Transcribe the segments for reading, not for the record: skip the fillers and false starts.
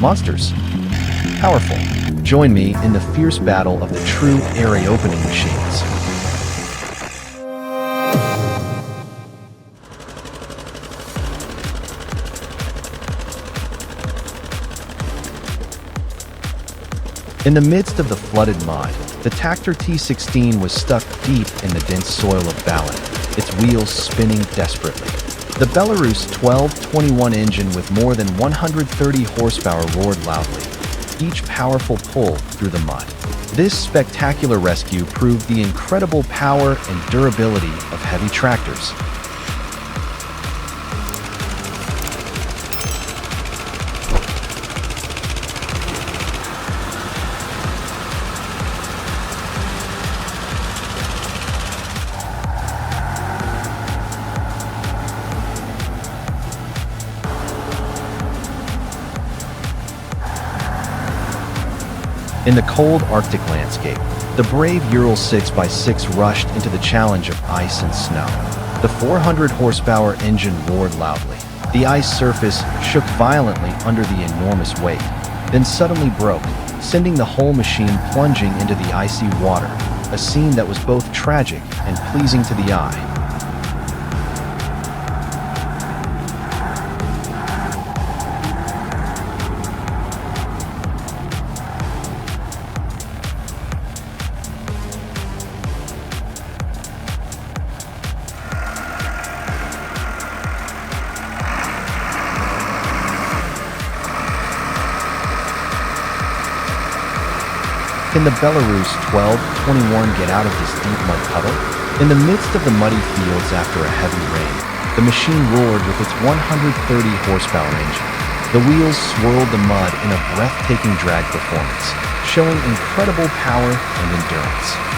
Monsters. Powerful. Join me in the fierce battle of the true area opening machines. In the midst of the flooded mud, the tractor T16 was stuck deep in the dense soil of Ballon, its wheels spinning desperately. The Belarus 1221 engine with more than 130 horsepower roared loudly, each powerful pull through the mud. This spectacular rescue proved the incredible power and durability of heavy tractors. In the cold Arctic landscape, the brave Ural 6x6 rushed into the challenge of ice and snow. The 400 horsepower engine roared loudly. The ice surface shook violently under the enormous weight, then suddenly broke, sending the whole machine plunging into the icy water, a scene that was both tragic and pleasing to the eye. Can the Belarus 1221 get out of this deep mud puddle? In the midst of the muddy fields after a heavy rain, the machine roared with its 130 horsepower engine. The wheels swirled the mud in a breathtaking drag performance, showing incredible power and endurance.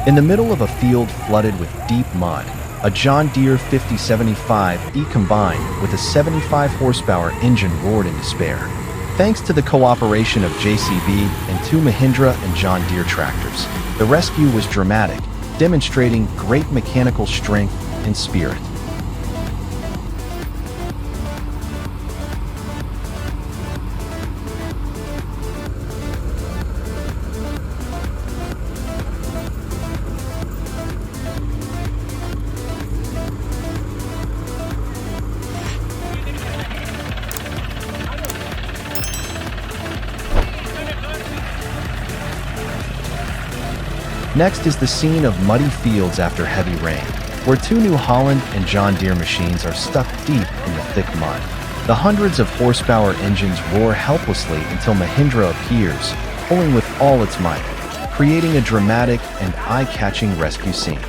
In the middle of a field flooded with deep mud, a John Deere 5075E combined with a 75 horsepower engine roared in despair. Thanks to the cooperation of JCB and two Mahindra and John Deere tractors, the rescue was dramatic, demonstrating great mechanical strength and spirit. Next is the scene of muddy fields after heavy rain, where two New Holland and John Deere machines are stuck deep in the thick mud. The hundreds of horsepower engines roar helplessly until Mahindra appears, pulling with all its might, creating a dramatic and eye-catching rescue scene.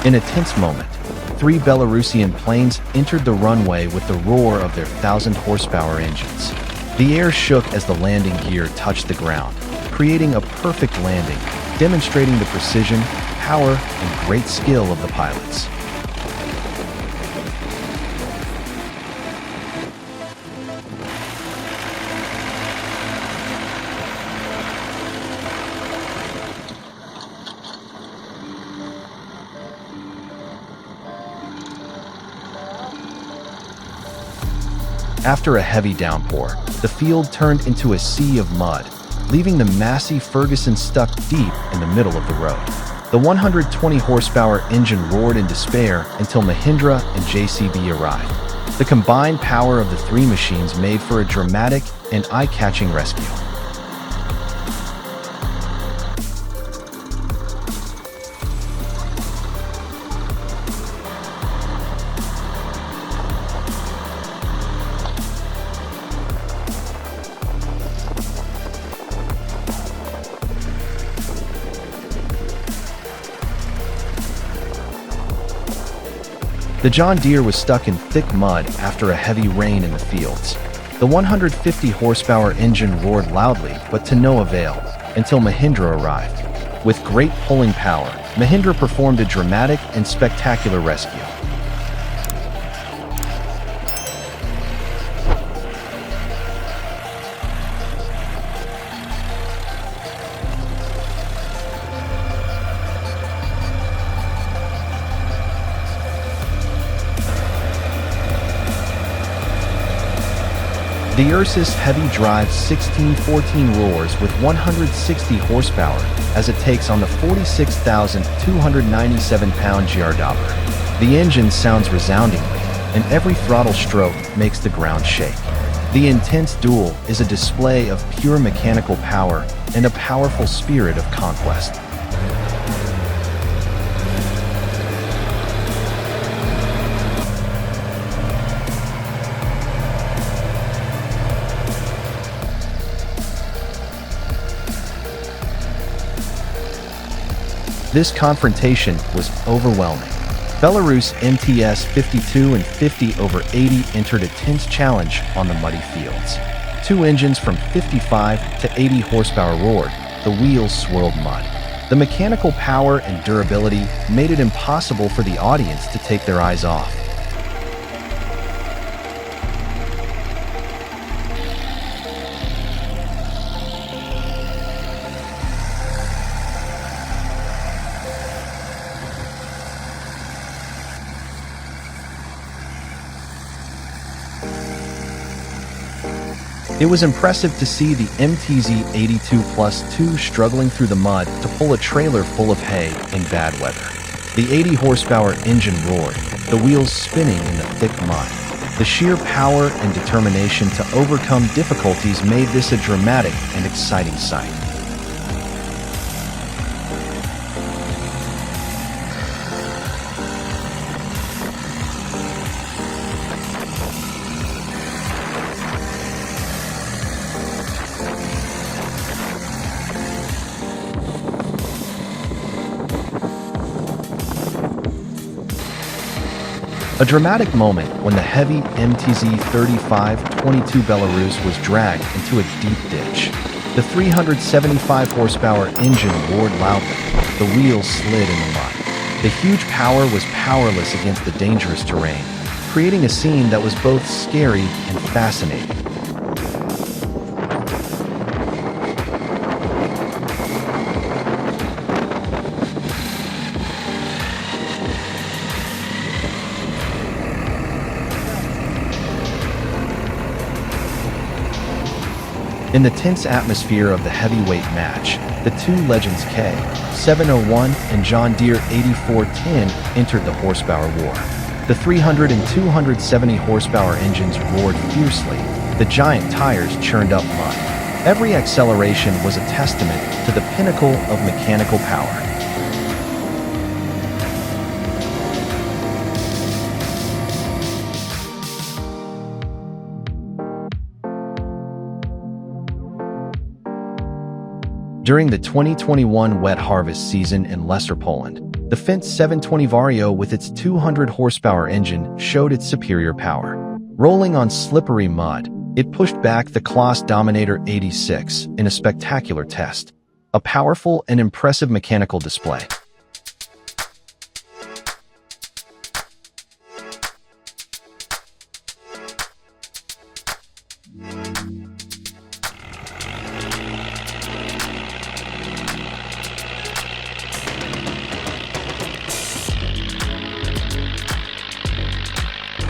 In a tense moment, three Belarusian planes entered the runway with the roar of their 1,000 horsepower engines. The air shook as the landing gear touched the ground, creating a perfect landing, demonstrating the precision, power, and great skill of the pilots. After a heavy downpour, the field turned into a sea of mud, leaving the massy Ferguson stuck deep in the middle of the road. The 120 horsepower engine roared in despair until Mahindra and JCB arrived. The combined power of the three machines made for a dramatic and eye-catching rescue. The John Deere was stuck in thick mud after a heavy rain in the fields. The 150 horsepower engine roared loudly, but to no avail, until Mahindra arrived. With great pulling power, Mahindra performed a dramatic and spectacular rescue. The Ursus Heavy Drive 1614 roars with 160 horsepower as it takes on the 46,297-pound GR. The engine sounds resoundingly, and every throttle stroke makes the ground shake. The intense duel is a display of pure mechanical power and a powerful spirit of conquest. This confrontation was overwhelming. Belarus MTS 52 and 50 over 80 entered a tense challenge on the muddy fields. Two engines from 55 to 80 horsepower roared, the wheels swirled mud. The mechanical power and durability made it impossible for the audience to take their eyes off. It was impressive to see the MTZ 82+2 struggling through the mud to pull a trailer full of hay in bad weather. The 80 horsepower engine roared, the wheels spinning in the thick mud. The sheer power and determination to overcome difficulties made this a dramatic and exciting sight. A dramatic moment when the heavy MTZ 3522 Belarus was dragged into a deep ditch. The 375 horsepower engine roared loudly, the wheels slid in the mud. The huge power was powerless against the dangerous terrain, creating a scene that was both scary and fascinating. In the tense atmosphere of the heavyweight match, the two legends K701 and John Deere 8410 entered the horsepower war. The 300 and 270 horsepower engines roared fiercely, the giant tires churned up mud. Every acceleration was a testament to the pinnacle of mechanical power. During the 2021 wet harvest season in Lesser Poland, the Fendt 720 Vario with its 200 horsepower engine showed its superior power. Rolling on slippery mud, it pushed back the Kloss Dominator 86 in a spectacular test, a powerful and impressive mechanical display.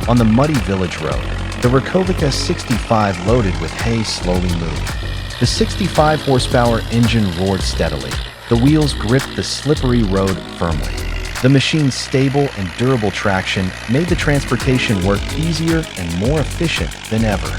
On the muddy village road, the Rakovica 65 loaded with hay slowly moved. The 65 horsepower engine roared steadily. The wheels gripped the slippery road firmly. The machine's stable and durable traction made the transportation work easier and more efficient than ever.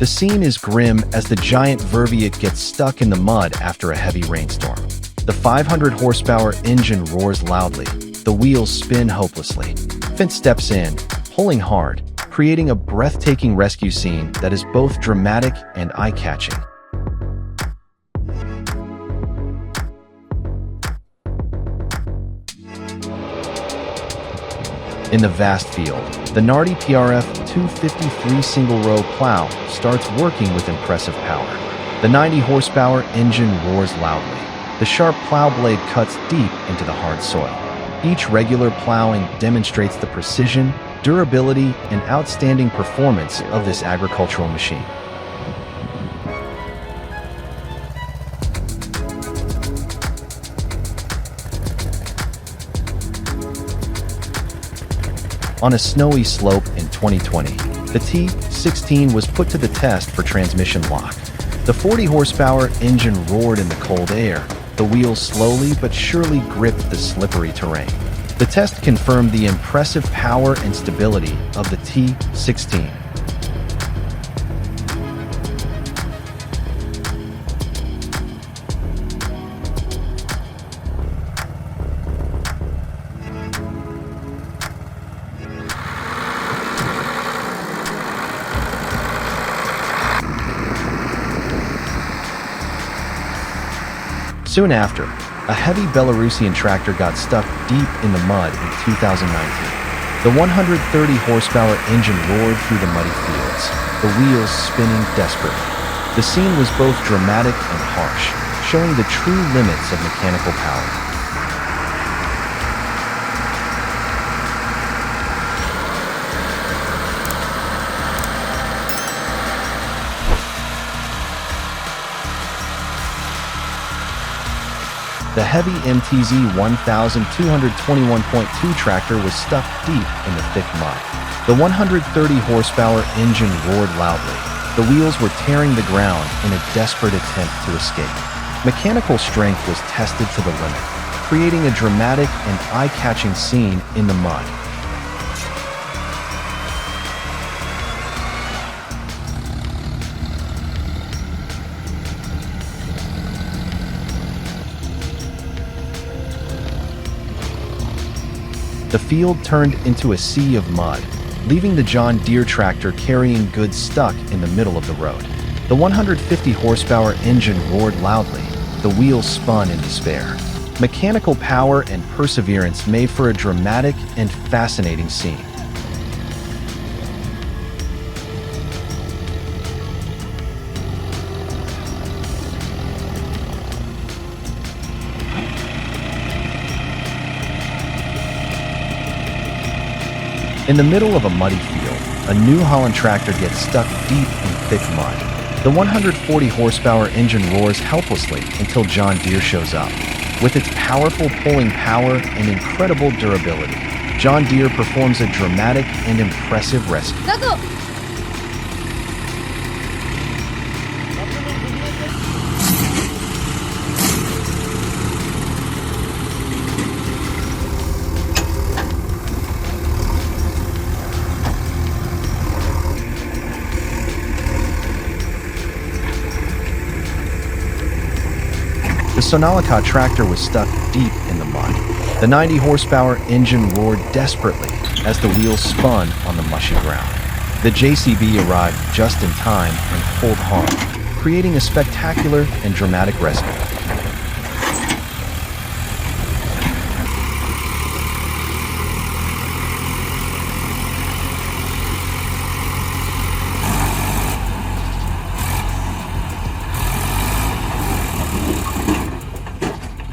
The scene is grim as the giant Verviet gets stuck in the mud after a heavy rainstorm. The 500 horsepower engine roars loudly, the wheels spin hopelessly. Finn steps in, pulling hard, creating a breathtaking rescue scene that is both dramatic and eye-catching. In the vast field, the Nardi PRF 253 single-row plow starts working with impressive power. The 90-horsepower engine roars loudly. The sharp plow blade cuts deep into the hard soil. Each regular plowing demonstrates the precision, durability, and outstanding performance of this agricultural machine. On a snowy slope in 2020, the T16 was put to the test for transmission lock. The 40-horsepower engine roared in the cold air. The wheels slowly but surely gripped the slippery terrain. The test confirmed the impressive power and stability of the T16. Soon after, a heavy Belarusian tractor got stuck deep in the mud in 2019. The 130-horsepower engine roared through the muddy fields, the wheels spinning desperately. The scene was both dramatic and harsh, showing the true limits of mechanical power. The heavy MTZ 1221.2 tractor was stuck deep in the thick mud. The 130-horsepower engine roared loudly. The wheels were tearing the ground in a desperate attempt to escape. Mechanical strength was tested to the limit, creating a dramatic and eye-catching scene in the mud. The field turned into a sea of mud, leaving the John Deere tractor carrying goods stuck in the middle of the road. The 150-horsepower engine roared loudly. The wheels spun in despair. Mechanical power and perseverance made for a dramatic and fascinating scene. In the middle of a muddy field, a New Holland tractor gets stuck deep in thick mud. The 140-horsepower engine roars helplessly until John Deere shows up. With its powerful pulling power and incredible durability, John Deere performs a dramatic and impressive rescue. The Sonalica tractor was stuck deep in the mud. The 90-horsepower engine roared desperately as the wheels spun on the mushy ground. The JCB arrived just in time and pulled hard, creating a spectacular and dramatic rescue.